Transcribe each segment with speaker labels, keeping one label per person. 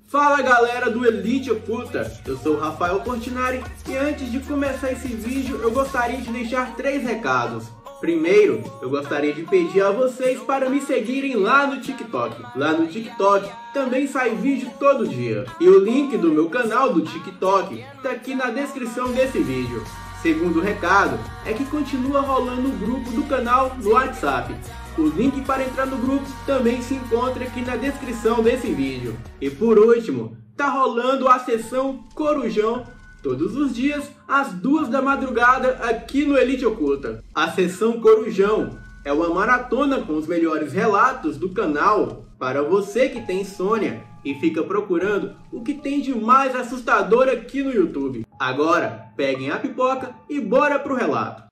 Speaker 1: Fala galera do Elite Oculta, eu sou o Rafael Portinari e antes de começar esse vídeo eu gostaria de deixar 3 recados. Primeiro, eu gostaria de pedir a vocês para me seguirem lá no TikTok. Lá no TikTok também sai vídeo todo dia. E o link do meu canal do TikTok está aqui na descrição desse vídeo. Segundo recado é que continua rolando o grupo do canal no WhatsApp. O link para entrar no grupo também se encontra aqui na descrição desse vídeo. E por último, tá rolando a sessão Corujão todos os dias às 2 da madrugada aqui no Elite Oculta. A sessão Corujão é uma maratona com os melhores relatos do canal para você que tem insônia e fica procurando o que tem de mais assustador aqui no YouTube. Agora, peguem a pipoca e bora pro relato.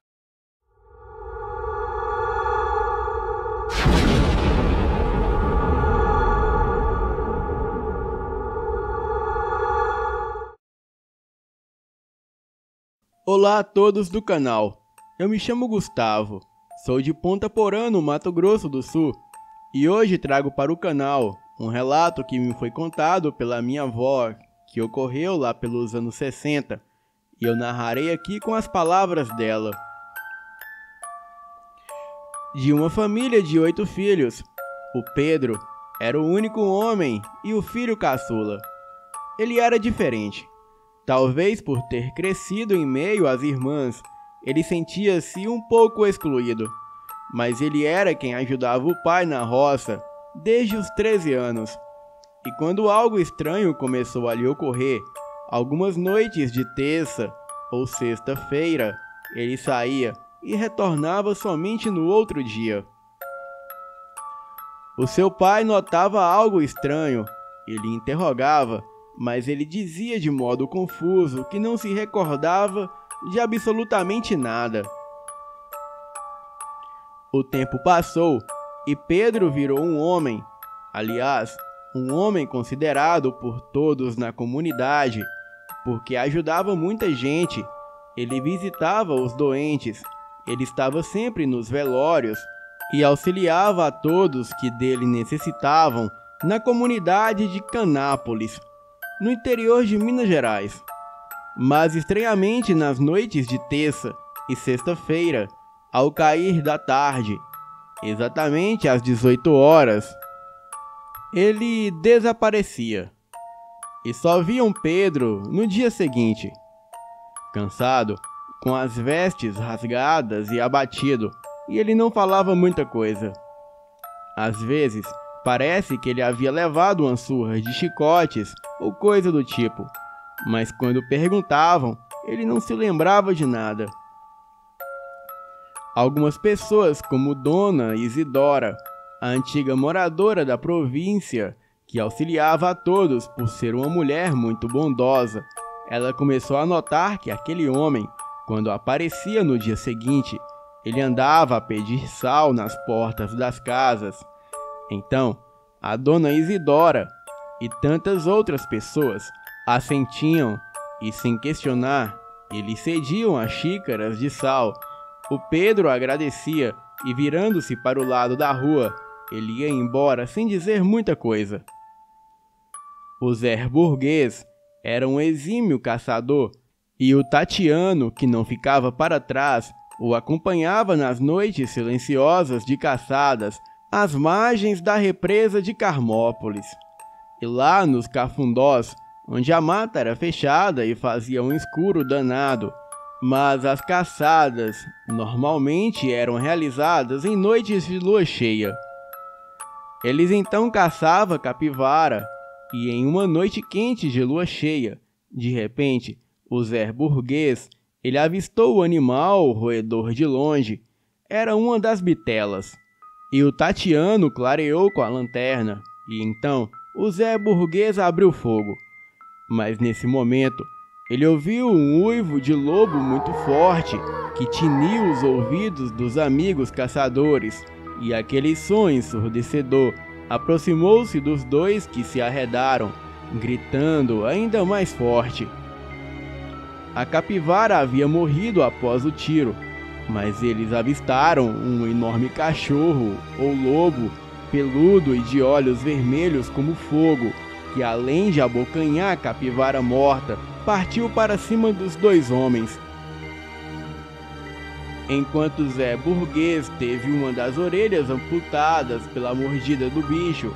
Speaker 1: Olá a todos do canal, eu me chamo Gustavo, sou de Ponta Porã, no Mato Grosso do Sul, e hoje trago para o canal um relato que me foi contado pela minha avó, que ocorreu lá pelos anos 60, e eu narrarei aqui com as palavras dela. De uma família de 8 filhos, o Pedro era o único homem e o filho caçula. Ele era diferente. Talvez por ter crescido em meio às irmãs, ele sentia-se um pouco excluído, mas ele era quem ajudava o pai na roça desde os 13 anos. E quando algo estranho começou a lhe ocorrer, algumas noites de terça ou sexta-feira, ele saía e retornava somente no outro dia. O seu pai notava algo estranho e lhe interrogava, mas ele dizia de modo confuso que não se recordava de absolutamente nada. O tempo passou e Pedro virou um homem, aliás, um homem considerado por todos na comunidade, porque ajudava muita gente, ele visitava os doentes, ele estava sempre nos velórios e auxiliava a todos que dele necessitavam na comunidade de Canápolis, no interior de Minas Gerais. Mas estranhamente nas noites de terça e sexta-feira, ao cair da tarde, exatamente às 18 horas, ele desaparecia. E só viam Pedro no dia seguinte, cansado, com as vestes rasgadas e abatido, e ele não falava muita coisa. Às vezes, parece que ele havia levado uma surra de chicotes ou coisa do tipo, mas quando perguntavam, ele não se lembrava de nada. Algumas pessoas, como Dona Isidora, a antiga moradora da província, que auxiliava a todos por ser uma mulher muito bondosa, ela começou a notar que aquele homem, quando aparecia no dia seguinte, ele andava a pedir sal nas portas das casas. Então, a Dona Isidora e tantas outras pessoas assentiam e, sem questionar, eles cediam as xícaras de sal. O Pedro agradecia e, virando-se para o lado da rua, ele ia embora sem dizer muita coisa. O Zé Burguês era um exímio caçador e o Tatiano, que não ficava para trás, o acompanhava nas noites silenciosas de caçadas às margens da represa de Carmópolis. E lá nos cafundós, onde a mata era fechada e fazia um escuro danado, mas as caçadas normalmente eram realizadas em noites de lua cheia. Eles então caçavam capivara, e em uma noite quente de lua cheia, de repente, o Zé Burguês, ele avistou o animal roedor de longe. Era uma das bitelas. E o Tatiano clareou com a lanterna, e então o Zé Burguês abriu fogo. Mas nesse momento, ele ouviu um uivo de lobo muito forte, que tiniu os ouvidos dos amigos caçadores, e aquele som ensurdecedor aproximou-se dos dois que se arredaram, gritando ainda mais forte. A capivara havia morrido após o tiro, mas eles avistaram um enorme cachorro ou lobo, peludo e de olhos vermelhos como fogo, que, além de abocanhar a capivara morta, partiu para cima dos dois homens. Enquanto Zé Burguês teve uma das orelhas amputadas pela mordida do bicho,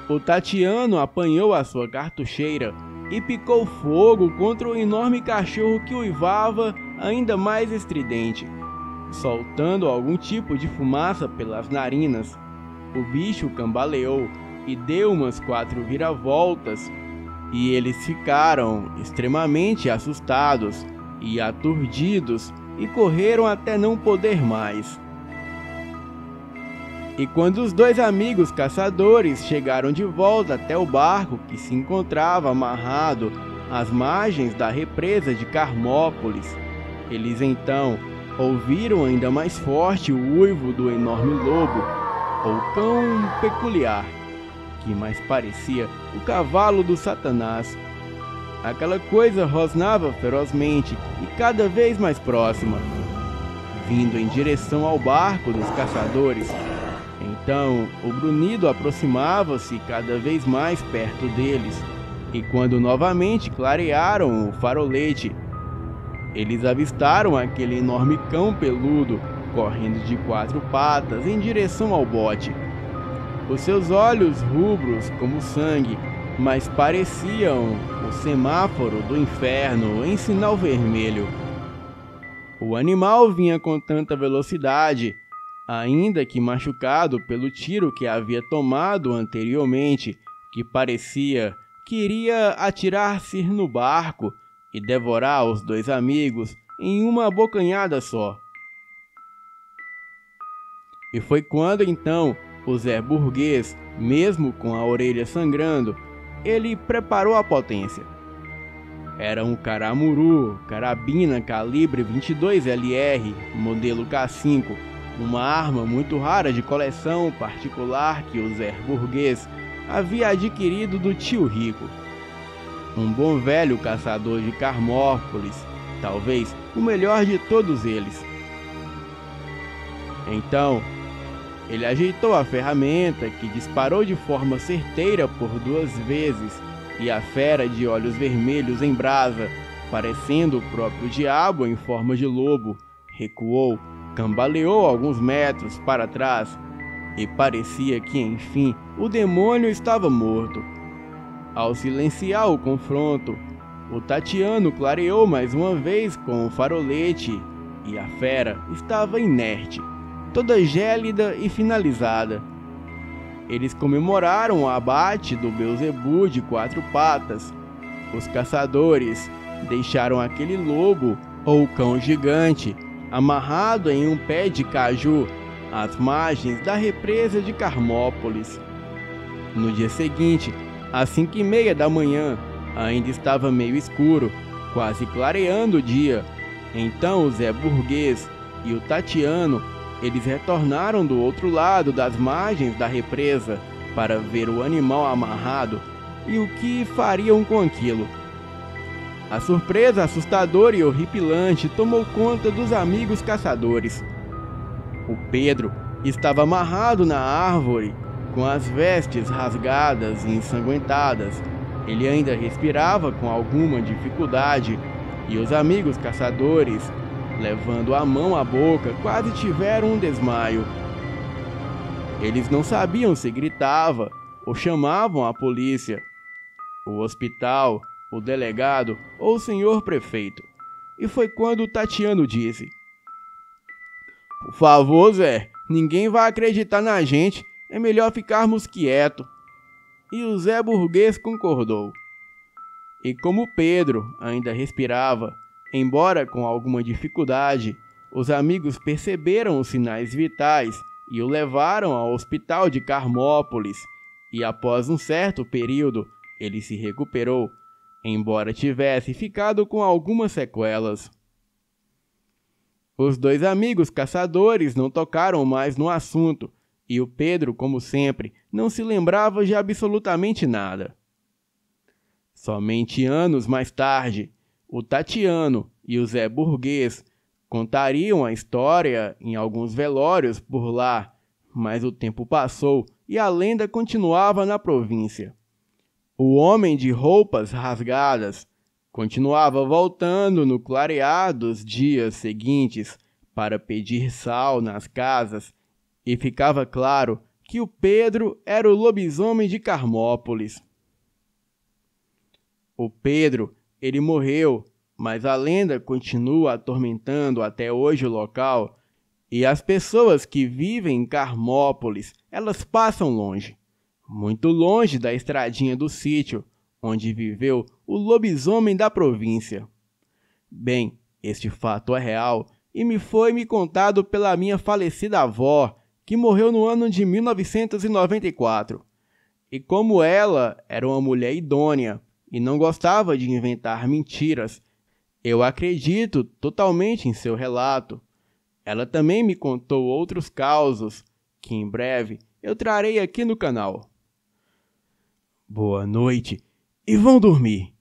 Speaker 1: o Tatiano apanhou a sua cartucheira e picou fogo contra o enorme cachorro que uivava ainda mais estridente, soltando algum tipo de fumaça pelas narinas. O bicho cambaleou e deu umas 4 viravoltas, e eles ficaram extremamente assustados e aturdidos e correram até não poder mais. E quando os dois amigos caçadores chegaram de volta até o barco que se encontrava amarrado às margens da represa de Carmópolis, eles então ouviram ainda mais forte o uivo do enorme lobo, ou cão peculiar, que mais parecia o cavalo do Satanás. Aquela coisa rosnava ferozmente e cada vez mais próxima, vindo em direção ao barco dos caçadores. Então o grunhido aproximava-se cada vez mais perto deles, e quando novamente clarearam o farolete, eles avistaram aquele enorme cão peludo correndo de 4 patas em direção ao bote. Os seus olhos rubros como sangue, mas pareciam o semáforo do inferno em sinal vermelho. O animal vinha com tanta velocidade, ainda que machucado pelo tiro que havia tomado anteriormente, que parecia que iria atirar-se no barco e devorar os dois amigos em uma abocanhada só. E foi quando então o Zé Burguês, mesmo com a orelha sangrando, ele preparou a potência. Era um caramuru, carabina calibre 22 LR, modelo K5, uma arma muito rara de coleção particular que o Zé Burguês havia adquirido do tio Rico, um bom velho caçador de Carmópolis, talvez o melhor de todos eles. Então, ele ajeitou a ferramenta, que disparou de forma certeira por 2 vezes, e a fera de olhos vermelhos em brasa, parecendo o próprio diabo em forma de lobo, recuou, cambaleou alguns metros para trás, e parecia que, enfim, o demônio estava morto. Ao silenciar o confronto, o Tatiano clareou mais uma vez com o farolete, e a fera estava inerte, toda gélida e finalizada. Eles comemoraram o abate do Beelzebu de 4 patas. Os caçadores deixaram aquele lobo, ou cão gigante, amarrado em um pé de caju às margens da represa de Carmópolis. No dia seguinte, às 5:30 da manhã, ainda estava meio escuro, quase clareando o dia. Então o Zé Burguês e o Tatiano, eles retornaram do outro lado das margens da represa para ver o animal amarrado e o que fariam com aquilo. A surpresa assustadora e horripilante tomou conta dos amigos caçadores. O Pedro estava amarrado na árvore, com as vestes rasgadas e ensanguentadas. Ele ainda respirava com alguma dificuldade, e os amigos caçadores, levando a mão à boca, quase tiveram um desmaio. Eles não sabiam se gritava ou chamavam a polícia, o hospital, o delegado ou o senhor prefeito. E foi quando o Tatiano disse: "Por favor, Zé, ninguém vai acreditar na gente, é melhor ficarmos quietos." E o Zé Burguês concordou. E como Pedro ainda respirava, embora com alguma dificuldade, os amigos perceberam os sinais vitais e o levaram ao hospital de Carmópolis, e após um certo período ele se recuperou, embora tivesse ficado com algumas sequelas. Os dois amigos caçadores não tocaram mais no assunto, e o Pedro, como sempre, não se lembrava de absolutamente nada. Somente anos mais tarde, o Tatiano e o Zé Burguês contariam a história em alguns velórios por lá, mas o tempo passou e a lenda continuava na província. O homem de roupas rasgadas continuava voltando no clarear dos dias seguintes para pedir sal nas casas, e ficava claro que o Pedro era o lobisomem de Carmópolis. O Pedro, ele morreu, mas a lenda continua atormentando até hoje o local, e as pessoas que vivem em Carmópolis, elas passam longe, muito longe da estradinha do sítio, onde viveu o lobisomem da província. Bem, este fato é real e me foi contado pela minha falecida avó, que morreu no ano de 1994. E como ela era uma mulher idônea e não gostava de inventar mentiras, eu acredito totalmente em seu relato. Ela também me contou outros causos que em breve eu trarei aqui no canal. Boa noite e vão dormir.